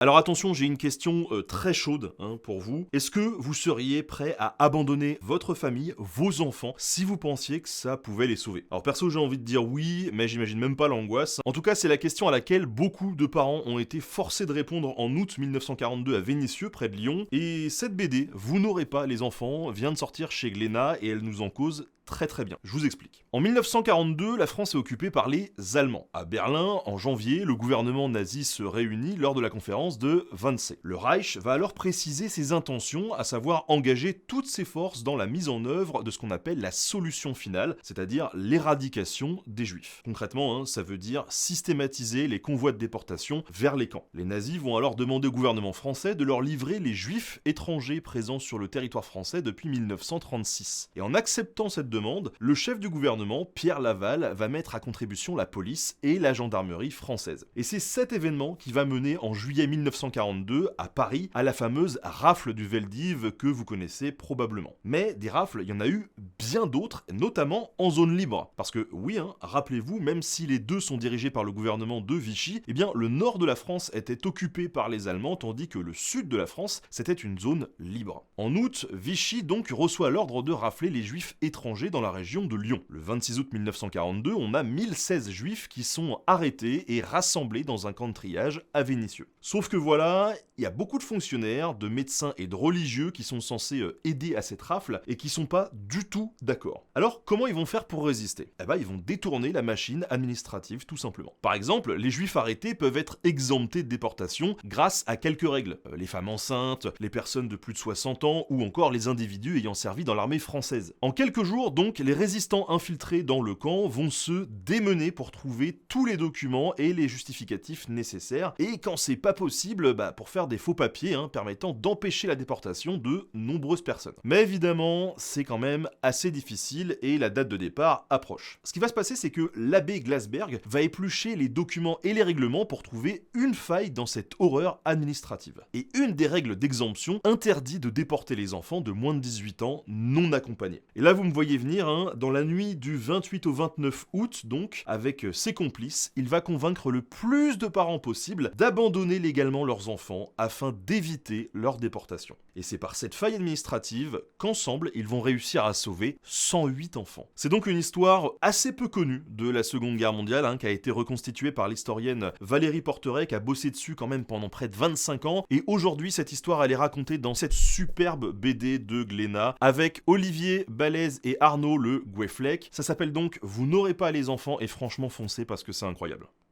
Alors attention, j'ai une question très chaude pour vous. Est-ce que vous seriez prêt à abandonner votre famille, vos enfants, si vous pensiez que ça pouvait les sauver? Alors perso, j'ai envie de dire oui, mais j'imagine même pas l'angoisse. En tout cas, c'est la question à laquelle beaucoup de parents ont été forcés de répondre en août 1942 à Vénissieux, près de Lyon. Et cette BD, Vous n'aurez pas les enfants, vient de sortir chez Glénat et elle nous en cause très bien. Je vous explique. En 1942, la France est occupée par les Allemands. À Berlin, en janvier, le gouvernement nazi se réunit lors de la conférence de Wannsee. Le Reich va alors préciser ses intentions, à savoir engager toutes ses forces dans la mise en œuvre de ce qu'on appelle la solution finale, c'est-à-dire l'éradication des Juifs. Concrètement, ça veut dire systématiser les convois de déportation vers les camps. Les nazis vont alors demander au gouvernement français de leur livrer les Juifs étrangers présents sur le territoire français depuis 1936. Et en acceptant cette demande, le chef du gouvernement, Pierre Laval, va mettre à contribution la police et la gendarmerie française. Et c'est cet événement qui va mener en juillet 1942 à Paris à la fameuse rafle du Veldiv que vous connaissez probablement. Mais des rafles, il y en a eu bien d'autres, notamment en zone libre. Parce que oui, rappelez-vous, même si les deux sont dirigés par le gouvernement de Vichy, eh bien le nord de la France était occupé par les Allemands, tandis que le sud de la France, c'était une zone libre. En août, Vichy donc reçoit l'ordre de rafler les Juifs étrangers dans la région de Lyon. Le 26 août 1942, on a 1016 Juifs qui sont arrêtés et rassemblés dans un camp de triage à Vénissieux. Sauf que voilà, il y a beaucoup de fonctionnaires, de médecins et de religieux qui sont censés aider à cette rafle et qui sont pas du tout d'accord. Alors, comment ils vont faire pour résister? Eh ben, ils vont détourner la machine administrative tout simplement. Par exemple, les Juifs arrêtés peuvent être exemptés de déportation grâce à quelques règles. Les femmes enceintes, les personnes de plus de 60 ans ou encore les individus ayant servi dans l'armée française. En quelques jours, donc, les résistants infiltrés dans le camp vont se démener pour trouver tous les documents et les justificatifs nécessaires, et quand c'est pas possible, pour faire des faux papiers permettant d'empêcher la déportation de nombreuses personnes. Mais évidemment, c'est quand même assez difficile et la date de départ approche. Ce qui va se passer, c'est que l'abbé Glasberg va éplucher les documents et les règlements pour trouver une faille dans cette horreur administrative. Et une des règles d'exemption interdit de déporter les enfants de moins de 18 ans non accompagnés. Et là, vous me voyez venir, dans la nuit du 28 au 29 août, donc, avec ses complices, il va convaincre le plus de parents possible d'abandonner légalement leurs enfants afin d'éviter leur déportation. Et c'est par cette faille administrative qu'ensemble, ils vont réussir à sauver 108 enfants. C'est donc une histoire assez peu connue de la Seconde Guerre mondiale, qui a été reconstituée par l'historienne Valérie Porteret, qui a bossé dessus quand même pendant près de 25 ans. Et aujourd'hui, cette histoire, elle est racontée dans cette superbe BD de Glénat, avec Olivier Balèze et Arnaud Le Gouefflec. Ça s'appelle donc Vous n'aurez pas les enfants, et franchement foncez parce que c'est incroyable.